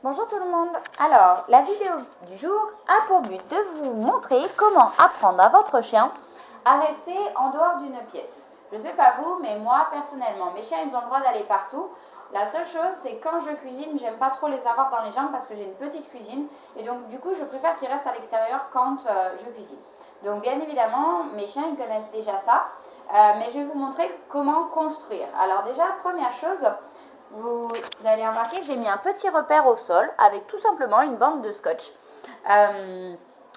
Bonjour tout le monde. Alors, la vidéo du jour a pour but de vous montrer comment apprendre à votre chien à rester en dehors d'une pièce. Je ne sais pas vous, mais moi personnellement, mes chiens ils ont le droit d'aller partout. La seule chose, c'est quand je cuisine, j'aime pas trop les avoir dans les jambes parce que j'ai une petite cuisine et donc du coup, je préfère qu'ils restent à l'extérieur quand je cuisine. Donc bien évidemment, mes chiens ils connaissent déjà ça, mais je vais vous montrer comment construire. Alors déjà, première chose, vous allez remarquer que j'ai mis un petit repère au sol avec tout simplement une bande de scotch.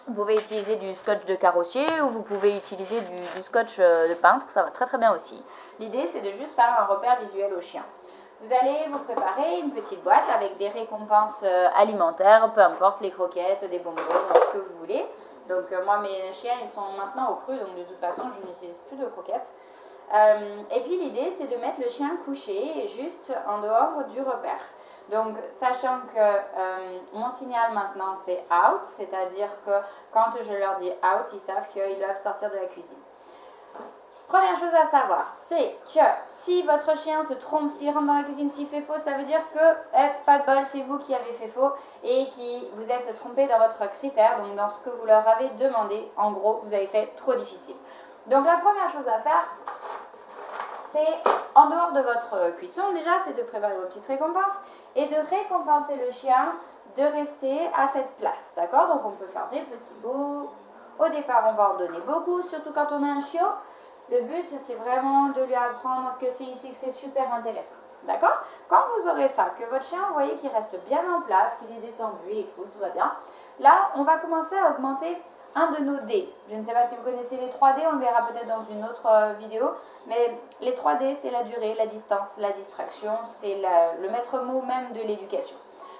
Vous pouvez utiliser du scotch de carrossier ou vous pouvez utiliser du scotch de peintre, ça va très très bien aussi. L'idée c'est de juste faire un repère visuel au chien. Vous allez vous préparer une petite boîte avec des récompenses alimentaires, peu importe, les croquettes, des bonbons, ce que vous voulez. Donc moi mes chiens ils sont maintenant au cru, donc de toute façon je n'utilise plus de croquettes. Et puis l'idée c'est de mettre le chien couché juste en dehors du repère. Donc sachant que mon signal maintenant c'est out, c'est-à-dire que quand je leur dis out, ils savent qu'ils doivent sortir de la cuisine. Première chose à savoir, c'est que si votre chien se trompe, s'il rentre dans la cuisine, s'il fait faux, ça veut dire que, pas de bol, c'est vous qui avez fait faux et qui vous êtes trompé dans votre critère, donc dans ce que vous leur avez demandé. En gros, vous avez fait trop difficile. Donc la première chose à faire, c'est en dehors de votre cuisson, déjà, c'est de préparer vos petites récompenses et de récompenser le chien de rester à cette place, d'accord? Donc on peut faire des petits bouts. Au départ, on va en donner beaucoup, surtout quand on a un chiot. Le but, c'est vraiment de lui apprendre que c'est ici que c'est super intéressant. D'accord? Quand vous aurez ça, que votre chien, vous voyez qu'il reste bien en place, qu'il est détendu et cool, tout va bien, là, on va commencer à augmenter un de nos dés. Je ne sais pas si vous connaissez les 3D, on le verra peut-être dans une autre vidéo, mais les 3D, c'est la durée, la distance, la distraction, c'est le maître mot même de l'éducation,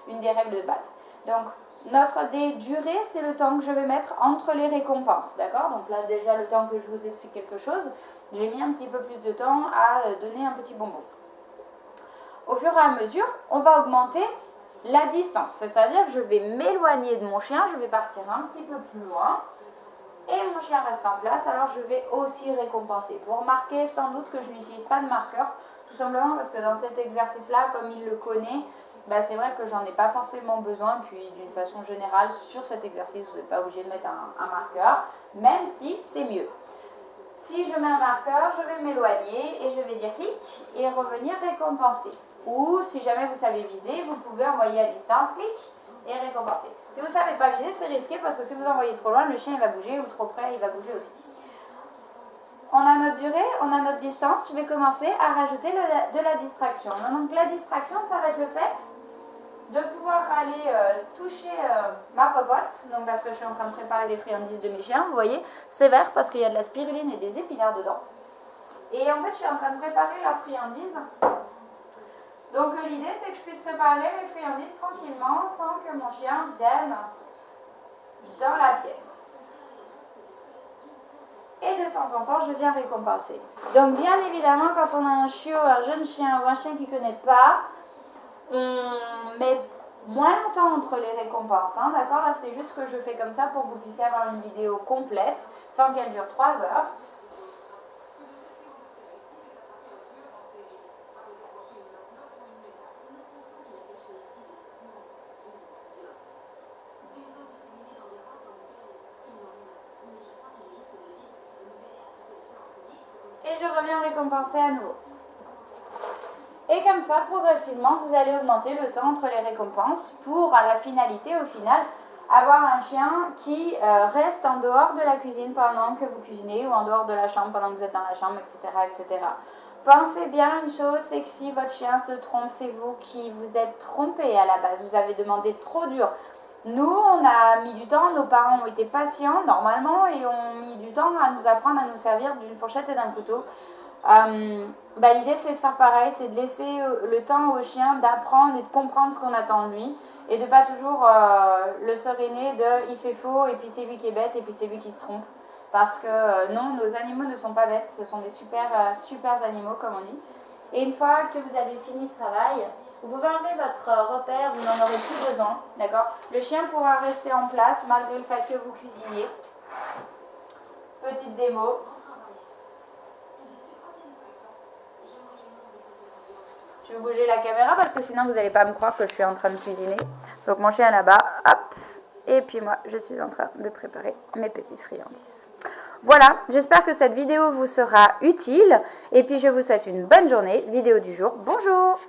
une des règles de base. Donc, notre dé durée, c'est le temps que je vais mettre entre les récompenses, d'accord? Donc là, déjà, le temps que je vous explique quelque chose, j'ai mis un petit peu plus de temps à donner un petit bonbon. Au fur et à mesure, on va augmenter la distance, c'est-à-dire que je vais m'éloigner de mon chien, je vais partir un petit peu plus loin, et mon chien reste en place, alors je vais aussi récompenser. Vous remarquez sans doute que je n'utilise pas de marqueur, tout simplement parce que dans cet exercice-là, comme il le connaît, c'est vrai que j'en ai pas forcément besoin, puis d'une façon générale, sur cet exercice, vous n'êtes pas obligé de mettre un marqueur, même si c'est mieux. Si je mets un marqueur, je vais m'éloigner et je vais dire clic et revenir récompenser. Ou si jamais vous savez viser, vous pouvez envoyer à distance, clic et récompenser. Si vous ne savez pas viser, c'est risqué parce que si vous envoyez trop loin, le chien il va bouger ou trop près, il va bouger aussi. On a notre durée, on a notre distance. Je vais commencer à rajouter de la distraction. Donc la distraction, ça va être le fait de pouvoir aller toucher ma popote, donc parce que je suis en train de préparer les friandises de mes chiens, vous voyez, c'est vert parce qu'il y a de la spiruline et des épinards dedans. Et en fait, je suis en train de préparer leurs friandises. Donc l'idée, c'est que je puisse préparer mes friandises tranquillement sans que mon chien vienne dans la pièce. Et de temps en temps, je viens récompenser. Donc bien évidemment, quand on a un chiot, un jeune chien ou un chien qui ne connaît pas, on met moins longtemps entre les récompenses, hein, d'accord? Là, c'est juste que je fais comme ça pour que vous puissiez avoir une vidéo complète, sans qu'elle dure 3 heures. Et je reviens récompenser à nouveau. Et comme ça, progressivement, vous allez augmenter le temps entre les récompenses pour, à la finalité, au final, avoir un chien qui reste en dehors de la cuisine pendant que vous cuisinez ou en dehors de la chambre pendant que vous êtes dans la chambre, etc. etc. Pensez bien une chose, c'est que si votre chien se trompe, c'est vous qui vous êtes trompé à la base. Vous avez demandé trop dur. Nous, on a mis du temps, nos parents ont été patients normalement et ont mis du temps à nous apprendre à nous servir d'une fourchette et d'un couteau. L'idée c'est de faire pareil, c'est de laisser le temps au chien d'apprendre et de comprendre ce qu'on attend de lui et de pas toujours le sereiner de il fait faux et puis c'est lui qui est bête et puis c'est lui qui se trompe parce que non, nos animaux ne sont pas bêtes, ce sont des super animaux comme on dit. Et une fois que vous avez fini ce travail, vous pouvez enlever votre repère, vous n'en aurez plus besoin, d'accord? Le chien pourra rester en place malgré le fait que vous cuisiniez. Petite démo. Je vais bouger la caméra parce que sinon vous n'allez pas me croire que je suis en train de cuisiner. Donc mon chien là-bas, hop. Et puis moi, je suis en train de préparer mes petites friandises. Voilà, j'espère que cette vidéo vous sera utile. Et puis je vous souhaite une bonne journée. Vidéo du jour, bonjour!